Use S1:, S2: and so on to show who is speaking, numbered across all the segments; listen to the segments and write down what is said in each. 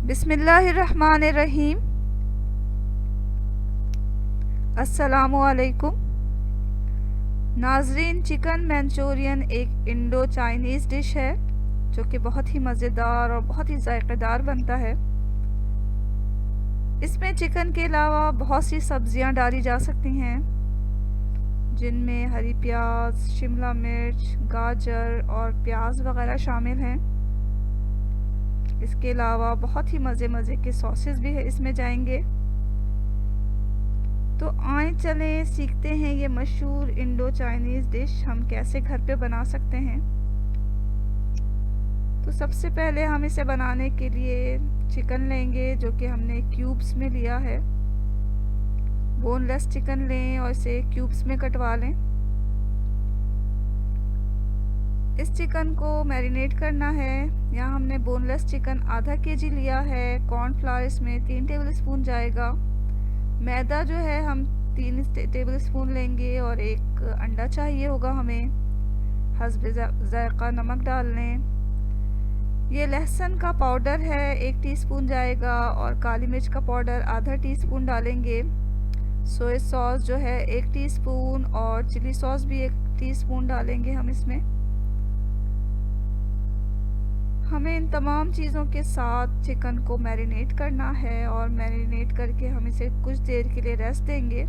S1: बिस्मिल्लाहिर्रहमानिर्रहीम। अस्सलामुअलैकुम नाजरीन। चिकन मंचूरियन एक इंडो चाइनीज़ डिश है जो कि बहुत ही मज़ेदार और बहुत ही जायकेदार बनता है। इसमें चिकन के अलावा बहुत सी सब्जियां डाली जा सकती हैं, जिनमें हरी प्याज, शिमला मिर्च, गाजर और प्याज वगैरह शामिल हैं। इसके अलावा बहुत ही मज़े के सॉसेस भी है इसमें जाएंगे। तो आए चलें सीखते हैं ये मशहूर इंडो चाइनीज़ डिश हम कैसे घर पे बना सकते हैं। तो सबसे पहले हम इसे बनाने के लिए चिकन लेंगे जो कि हमने क्यूब्स में लिया है। बोनलेस चिकन लें और इसे क्यूब्स में कटवा लें। इस चिकन को मैरिनेट करना है। यहाँ हमने बोनलेस चिकन आधा केजी लिया है। कॉर्नफ्लावर इसमें 3 टेबलस्पून जाएगा। मैदा जो है हम 3 टेबलस्पून लेंगे और एक अंडा चाहिए होगा हमें। हस्बे ज़ायक़ा नमक डाल लें। ये लहसुन का पाउडर है 1 टीस्पून जाएगा और काली मिर्च का पाउडर आधा टीस्पून डालेंगे। सोया सॉस जो है 1 टीस्पून और चिली सॉस भी 1 टीस्पून डालेंगे हम इसमें। हमें इन तमाम चीज़ों के साथ चिकन को मैरिनेट करना है और मैरिनेट करके हम इसे कुछ देर के लिए रेस्ट देंगे।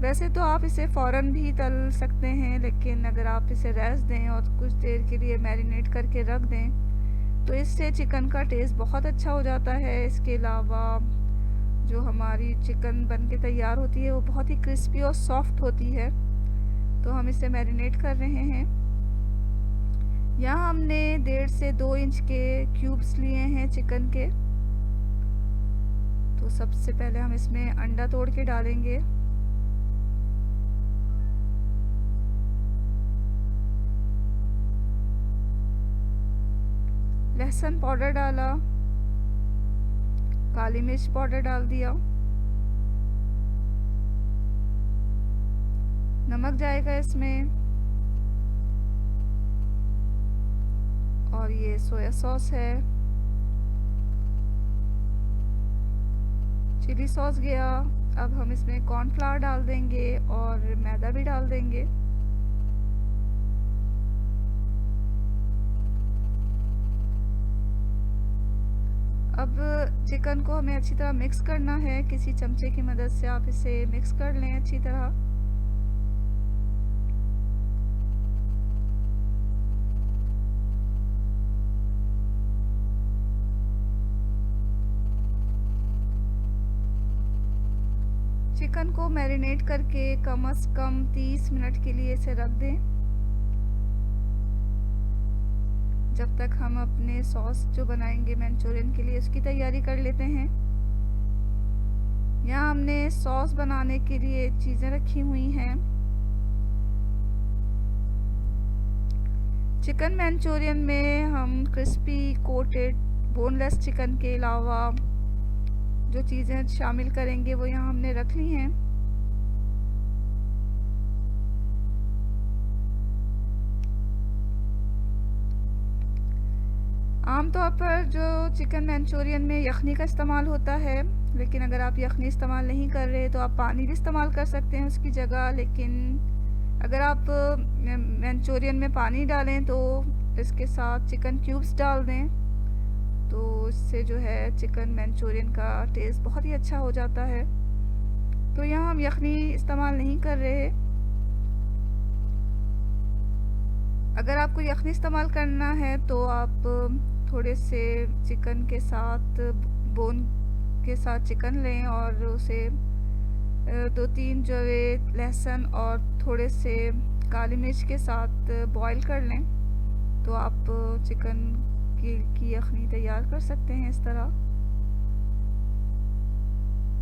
S1: वैसे तो आप इसे फ़ौरन भी तल सकते हैं, लेकिन अगर आप इसे रेस्ट दें और कुछ देर के लिए मैरिनेट करके रख दें तो इससे चिकन का टेस्ट बहुत अच्छा हो जाता है। इसके अलावा जो हमारी चिकन बन के तैयार होती है वो बहुत ही क्रिस्पी और सॉफ्ट होती है। तो हम इसे मैरिनेट कर रहे हैं। यहाँ हमने 1.5 से 2 इंच के क्यूब्स लिए हैं चिकन के। तो सबसे पहले हम इसमें अंडा तोड़ के डालेंगे। लहसुन पाउडर डाला, काली मिर्च पाउडर डाल दिया, नमक जाएगा इसमें और ये सोया सॉस है। चिली सॉस गया। अब हम इसमें कॉर्नफ्लावर डाल देंगे और मैदा भी डाल देंगे। अब चिकन को हमें अच्छी तरह मिक्स करना है। किसी चमचे की मदद से आप इसे मिक्स कर लें अच्छी तरह। चिकन को मैरिनेट करके कम से कम 30 मिनट के लिए इसे रख दें, जब तक हम अपने सॉस जो बनाएंगे मंचूरियन के लिए उसकी तैयारी कर लेते हैं। यहाँ हमने सॉस बनाने के लिए चीज़ें रखी हुई हैं। चिकन मंचूरियन में हम क्रिस्पी कोटेड बोनलेस चिकन के अलावा जो चीज़ें शामिल करेंगे वो यहाँ हमने रख ली हैं। आमतौर पर जो चिकन मंचूरियन में यखनी का इस्तेमाल होता है, लेकिन अगर आप यखनी इस्तेमाल नहीं कर रहे तो आप पानी भी इस्तेमाल कर सकते हैं उसकी जगह। लेकिन अगर आप मंचूरियन में पानी डालें तो इसके साथ चिकन क्यूब्स डाल दें, तो इससे जो है चिकन मंचूरियन का टेस्ट बहुत ही अच्छा हो जाता है। तो यहाँ हम यखनी इस्तेमाल नहीं कर रहे। अगर आपको यखनी इस्तेमाल करना है तो आप थोड़े से चिकन के साथ बोन के साथ चिकन लें और उसे 2-3 जो है लहसुन और थोड़े से काली मिर्च के साथ बॉईल कर लें, तो आप चिकन की यखनी तैयार कर सकते हैं इस तरह।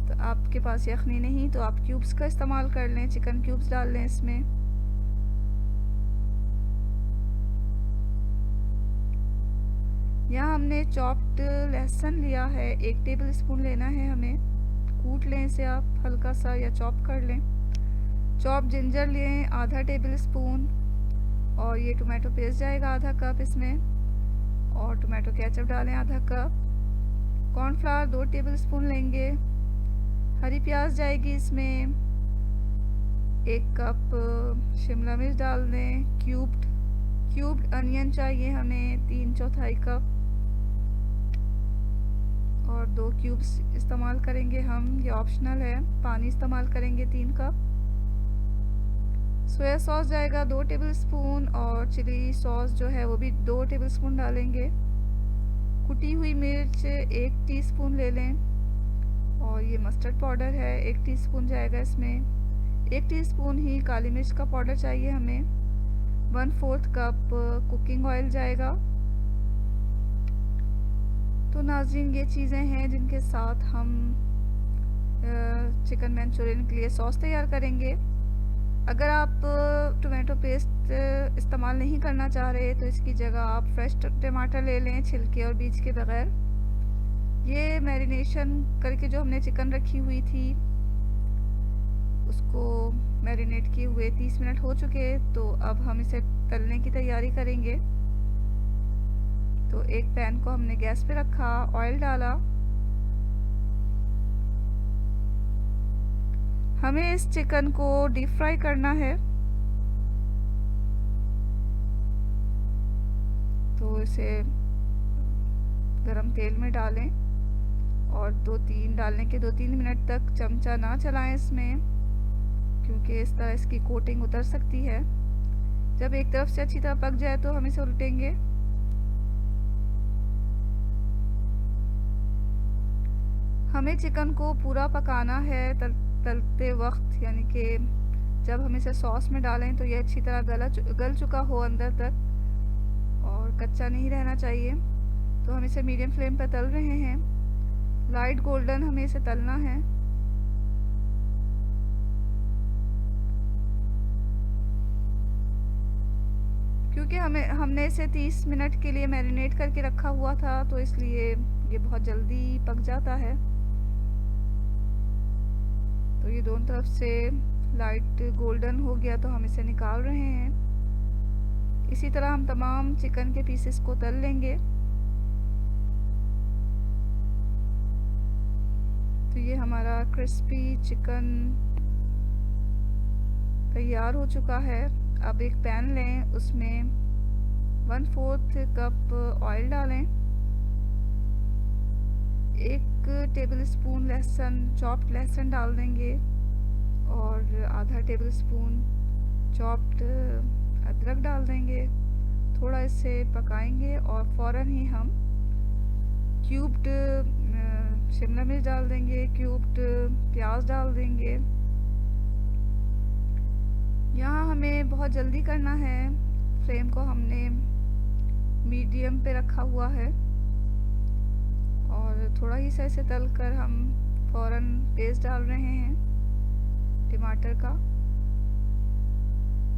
S1: तो आपके पास यखनी नहीं तो आप क्यूब्स का इस्तेमाल कर लें, चिकन क्यूब्स डाल लें इसमें। यहाँ हमने चॉप्ड लहसुन लिया है, 1 टेबलस्पून लेना है हमें। कूट लें इसे आप हल्का सा या चॉप कर लें। चॉप जिंजर लें आधा टेबलस्पून और ये टोमेटो पेस्ट जाएगा आधा कप इसमें, और टोमेटो केचप डालें आधा कप। कॉर्नफ्लावर 2 टेबलस्पून लेंगे। हरी प्याज जाएगी इसमें। 1 कप शिमला मिर्च डाल दें। क्यूब्ड अनियन चाहिए हमें 3/4 कप, और 2 क्यूब्स इस्तेमाल करेंगे हम, ये ऑप्शनल है। पानी इस्तेमाल करेंगे 3 कप। सोया सॉस जाएगा 2 टेबलस्पून, और चिली सॉस जो है वो भी 2 टेबलस्पून डालेंगे। कुटी हुई मिर्च 1 टीस्पून ले लें, और ये मस्टर्ड पाउडर है 1 टीस्पून जाएगा इसमें। 1 टीस्पून ही काली मिर्च का पाउडर चाहिए हमें। 1/4 कप कुकिंग ऑयल जाएगा। तो नाज़रीन, ये चीज़ें हैं जिनके साथ हम चिकन मंचूरियन के लिए सॉस तैयार करेंगे। अगर आप टोमेटो पेस्ट इस्तेमाल नहीं करना चाह रहे तो इसकी जगह आप फ्रेश टमाटर ले लें, छिलके और बीज के बगैर। ये मैरिनेशन करके जो हमने चिकन रखी हुई थी उसको मैरिनेट किए हुए 30 मिनट हो चुके, तो अब हम इसे तलने की तैयारी करेंगे। तो एक पैन को हमने गैस पे रखा, ऑयल डाला। हमें इस चिकन को डीप फ्राई करना है, तो इसे गरम तेल में डालें और 2-3 डालने के 2-3 मिनट तक चमचा ना चलाएं इसमें, क्योंकि इस तरह इसकी कोटिंग उतर सकती है। जब एक तरफ से अच्छी तरह पक जाए तो हम इसे उल्टेंगे। हमें चिकन को पूरा पकाना है तलते वक्त, यानी कि जब हम इसे सॉस में डालें तो ये अच्छी तरह गल चुका हो अंदर तक, और कच्चा नहीं रहना चाहिए। तो हम इसे मीडियम फ्लेम पर तल रहे हैं। लाइट गोल्डन हमें इसे तलना है। क्योंकि हमने इसे 30 मिनट के लिए मैरिनेट करके रखा हुआ था, तो इसलिए ये बहुत जल्दी पक जाता है। तो ये दोनों तरफ से लाइट गोल्डन हो गया, तो हम इसे निकाल रहे हैं। इसी तरह हम तमाम चिकन के पीसेस को तल लेंगे। तो ये हमारा क्रिस्पी चिकन तैयार हो चुका है। अब एक पैन लें, उसमें 1/4 कप ऑयल डालें। 1 टेबलस्पून चॉप्ड लहसुन डाल देंगे, और आधा टेबलस्पून चॉप्ड अदरक डाल देंगे। थोड़ा इसे पकाएंगे और फ़ौरन ही हम क्यूब्ड शिमला मिर्च डाल देंगे, क्यूब्ड प्याज डाल देंगे। यहाँ हमें बहुत जल्दी करना है। फ्लेम को हमने मीडियम पे रखा हुआ है, और थोड़ा ही सा इसे तल कर हम फ़ौरन पेस्ट डाल रहे हैं टमाटर का।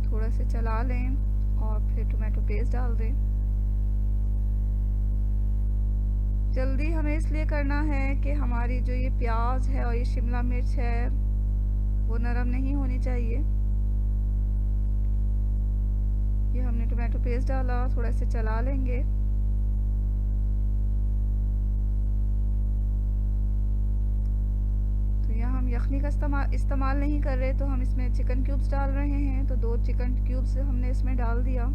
S1: थोड़ा से चला लें और फिर टोमेटो पेस्ट डाल दें। जल्दी हमें इसलिए करना है कि हमारी जो ये प्याज है और ये शिमला मिर्च है वो नरम नहीं होनी चाहिए। ये हमने टोमेटो पेस्ट डाला, थोड़ा से चला लेंगे। तो यहाँ हम यखनी का इस्तेमाल नहीं कर रहे, तो हम इसमें चिकन क्यूब्स डाल रहे हैं। तो 2 चिकन क्यूब्स हमने इसमें डाल दिया।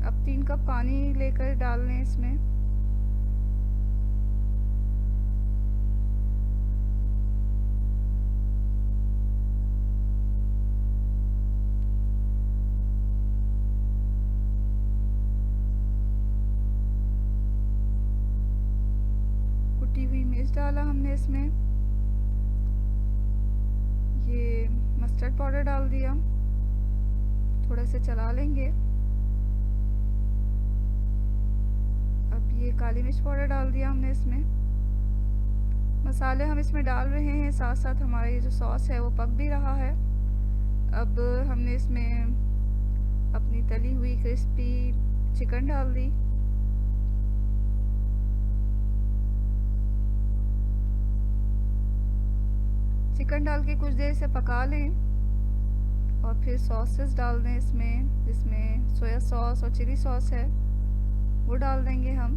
S1: अब 3 कप पानी लेकर डाल लें इसमें। कुटी हुई मिर्च डाला हमने इसमें। ये मस्टर्ड पाउडर डाल दिया। थोड़ा से चला लेंगे। अब ये काली मिर्च पाउडर डाल दिया हमने इसमें। मसाले हम इसमें डाल रहे हैं, साथ साथ हमारा ये जो सॉस है वो पक भी रहा है। अब हमने इसमें अपनी तली हुई क्रिस्पी चिकन डाल दी। चिकन डाल के कुछ देर से पका लें, और फिर सॉसेस डाल दें इसमें, जिसमें सोया सॉस और चिली सॉस है वो डाल देंगे हम।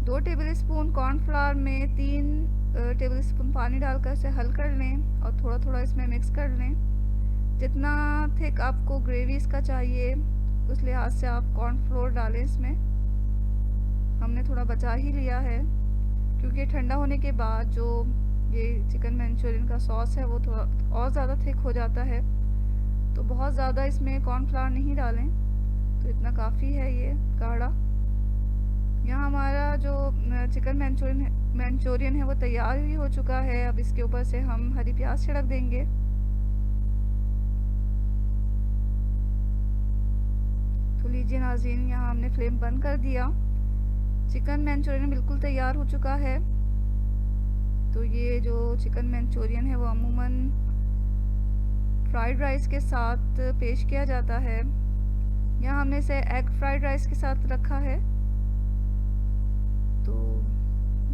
S1: 2 टेबलस्पून कॉर्नफ्लावर में 3 टेबलस्पून पानी डालकर इसे हल कर लें और थोड़ा थोड़ा इसमें मिक्स कर लें। जितना थिक आपको ग्रेवी इसका चाहिए उस लिहाज से आप कॉर्नफ्लोर डालें इसमें। हमने थोड़ा बचा ही लिया है क्योंकि ठंडा होने के बाद जो ये चिकन मंचूरियन का सॉस है वो थोड़ा और ज़्यादा थिक हो जाता है, तो बहुत ज़्यादा इसमें कॉर्नफ्लावर नहीं डालें, तो इतना काफ़ी है ये गाढ़ा। यहाँ हमारा जो चिकन मंचूरियन है वो तैयार ही हो चुका है। अब इसके ऊपर से हम हरी प्याज छिड़क देंगे। तो लीजिए नाज़रीन, यहाँ हमने फ्लेम बंद कर दिया। चिकन मंचूरियन बिल्कुल तैयार हो चुका है। तो ये जो चिकन मंचूरियन है वो अमूमन फ्राइड राइस के साथ पेश किया जाता है। यहाँ हमने इसे एग फ्राइड राइस के साथ रखा है। तो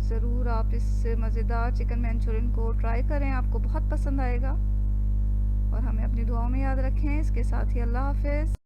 S1: ज़रूर आप इस मज़ेदार चिकन मंचूरियन को ट्राई करें, आपको बहुत पसंद आएगा। और हमें अपनी दुआओं में याद रखें। इसके साथ ही अल्लाह हाफ़िज़।